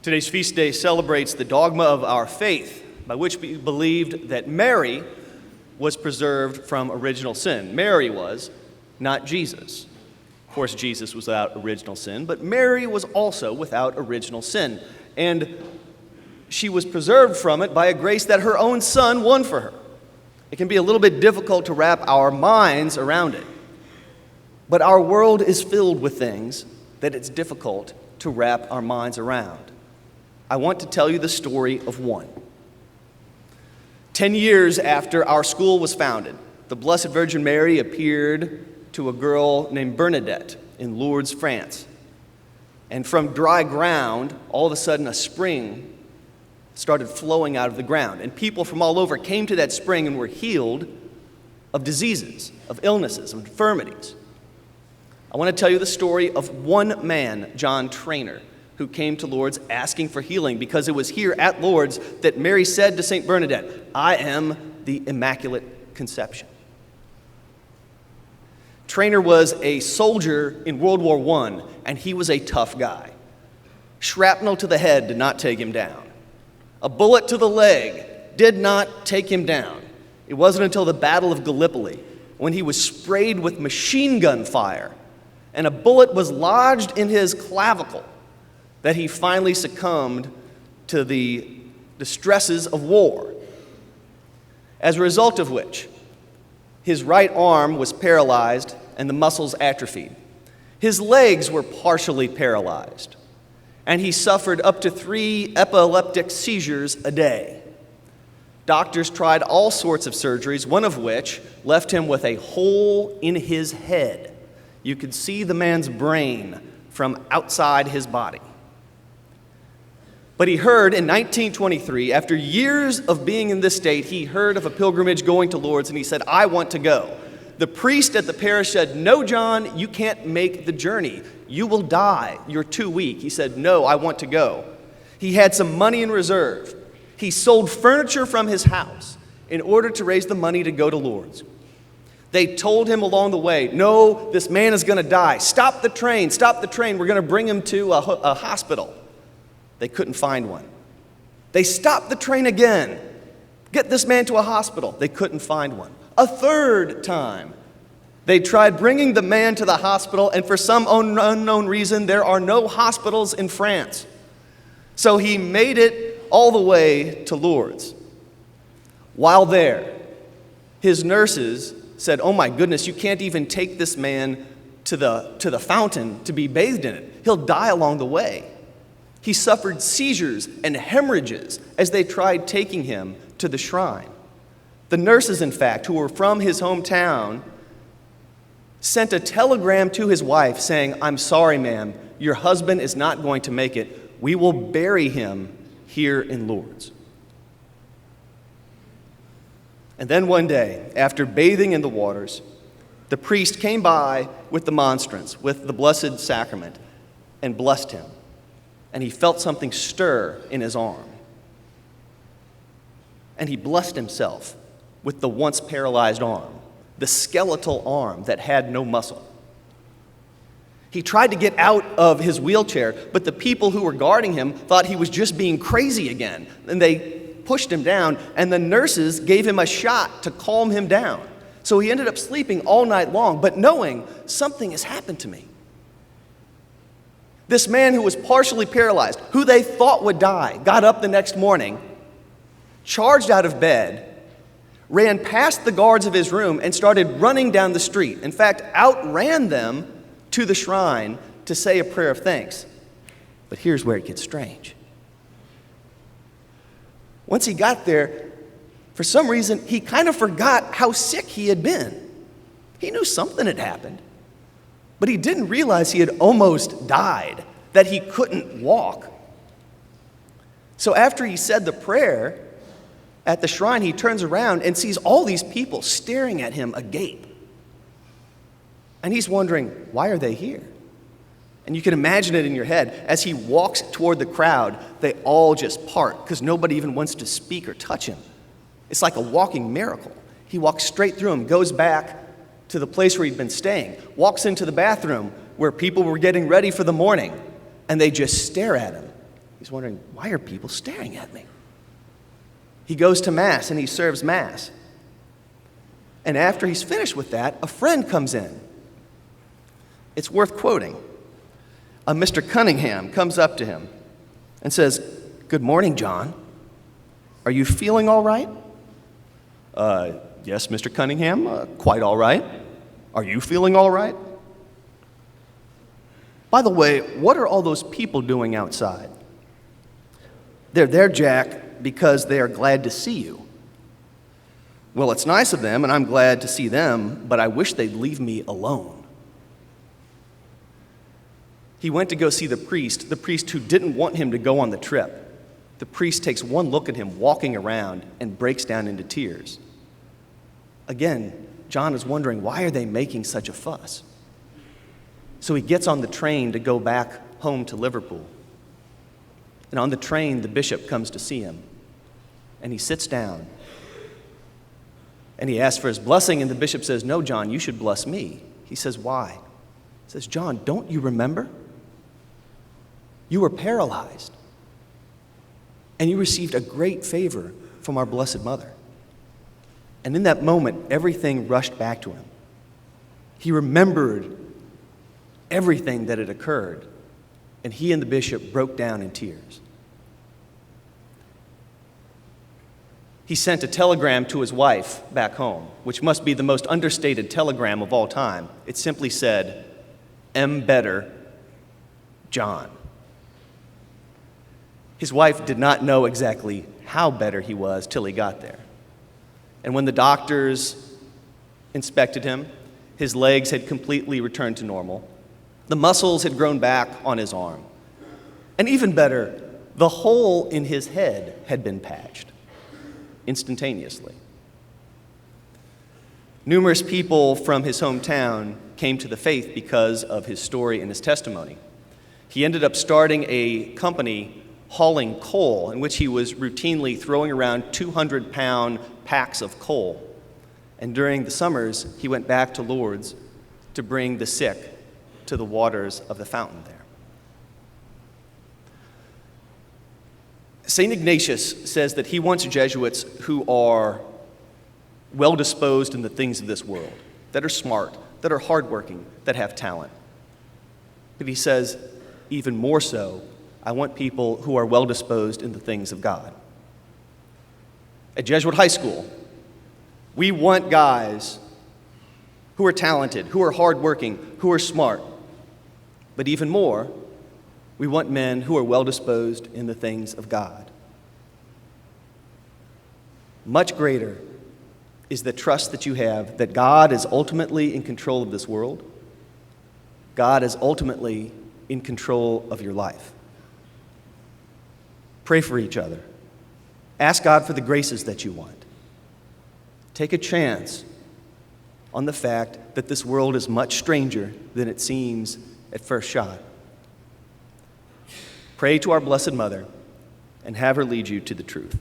Today's feast day celebrates the dogma of our faith, by which we believed that Mary was preserved from original sin. Mary was, not Jesus. Of course, Jesus was without original sin, but Mary was also without original sin. And she was preserved from it by a grace that her own Son won for her. It can be a little bit difficult to wrap our minds around it. But our world is filled with things that it's difficult to wrap our minds around. I want to tell you the story of one. 10 years after our school was founded, the Blessed Virgin Mary appeared to a girl named Bernadette in Lourdes, France. And from dry ground, all of a sudden a spring started flowing out of the ground. And people from all over came to that spring and were healed of diseases, of illnesses, of infirmities. I want to tell you the story of one man, John Trainer, who came to Lourdes asking for healing, because it was here at Lourdes that Mary said to St. Bernadette, "I am the Immaculate Conception." Trainer was a soldier in World War I, and he was a tough guy. Shrapnel to the head did not take him down. A bullet to the leg did not take him down. It wasn't until the Battle of Gallipoli, when he was sprayed with machine gun fire, and a bullet was lodged in his clavicle, that he finally succumbed to the stresses of war. As a result of which, his right arm was paralyzed and the muscles atrophied. His legs were partially paralyzed, and he suffered up to 3 epileptic seizures a day. Doctors tried all sorts of surgeries, one of which left him with a hole in his head. You could see the man's brain from outside his body. But he heard in 1923, after years of being in this state, he heard of a pilgrimage going to Lourdes, and he said, "I want to go." The priest at the parish said, "No, John, you can't make the journey. You will die. You're too weak." He said, "No, I want to go." He had some money in reserve. He sold furniture from his house in order to raise the money to go to Lourdes. They told him along the way, "No, this man is going to die. Stop the train, stop the train. We're going to bring him to a hospital." They couldn't find one. They stopped the train again. "Get this man to a hospital." They couldn't find one. A third time, they tried bringing the man to the hospital, and for some unknown reason, there are no hospitals in France. So he made it all the way to Lourdes. While there, his nurses said, "Oh my goodness, you can't even take this man to the fountain to be bathed in it. He'll die along the way." He suffered seizures and hemorrhages as they tried taking him to the shrine. The nurses, in fact, who were from his hometown, sent a telegram to his wife saying, "I'm sorry, ma'am, your husband is not going to make it. We will bury him here in Lourdes." And then one day, after bathing in the waters, the priest came by with the monstrance, with the Blessed Sacrament, and blessed him. And he felt something stir in his arm. And he blessed himself with the once paralyzed arm, the skeletal arm that had no muscle. He tried to get out of his wheelchair, but the people who were guarding him thought he was just being crazy again. And they pushed him down, and the nurses gave him a shot to calm him down. So he ended up sleeping all night long, but knowing something has happened to me. This man who was partially paralyzed, who they thought would die, got up the next morning, charged out of bed, ran past the guards of his room, and started running down the street. In fact, outran them to the shrine to say a prayer of thanks. But here's where it gets strange. Once he got there, for some reason, he kind of forgot how sick he had been. He knew something had happened, but he didn't realize he had almost died, that he couldn't walk. So after he said the prayer at the shrine, he turns around and sees all these people staring at him agape. And he's wondering, why are they here? And you can imagine it in your head. As he walks toward the crowd, they all just part because nobody even wants to speak or touch him. It's like a walking miracle. He walks straight through them, goes back to the place where he'd been staying, walks into the bathroom where people were getting ready for the morning, and they just stare at him. He's wondering, why are people staring at me? He goes to Mass and he serves Mass. And after he's finished with that, a friend comes in. It's worth quoting. A Mr. Cunningham comes up to him and says, "Good morning, John. Are you feeling all right?" Yes, Mr. Cunningham, quite all right. Are you feeling all right? By the way, what are all those people doing outside? They're there, Jack, because they are glad to see you. Well, it's nice of them, and I'm glad to see them, but I wish they'd leave me alone. He went to go see the priest who didn't want him to go on the trip. The priest takes one look at him walking around and breaks down into tears. Again, John is wondering, why are they making such a fuss? So he gets on the train to go back home to Liverpool. And on the train, the bishop comes to see him. And he sits down. And he asks for his blessing, and the bishop says, "No, John, you should bless me." He says, "Why?" He says, "John, don't you remember? You were paralyzed. And you received a great favor from our Blessed Mother." And in that moment, everything rushed back to him. He remembered everything that had occurred, and he and the bishop broke down in tears. He sent a telegram to his wife back home, which must be the most understated telegram of all time. It simply said, "Am better, John." His wife did not know exactly how better he was till he got there. And when the doctors inspected him, his legs had completely returned to normal. The muscles had grown back on his arm. And even better, the hole in his head had been patched instantaneously. Numerous people from his hometown came to the faith because of his story and his testimony. He ended up starting a company hauling coal, in which he was routinely throwing around 200-pound packs of coal. And during the summers, he went back to Lourdes to bring the sick to the waters of the fountain there. St. Ignatius says that he wants Jesuits who are well-disposed in the things of this world, that are smart, that are hardworking, that have talent. But he says, even more so, I want people who are well-disposed in the things of God. At Jesuit High School, we want guys who are talented, who are hardworking, who are smart. But even more, we want men who are well-disposed in the things of God. Much greater is the trust that you have that God is ultimately in control of this world. God is ultimately in control of your life. Pray for each other. Ask God for the graces that you want. Take a chance on the fact that this world is much stranger than it seems at first shot. Pray to our Blessed Mother and have her lead you to the truth.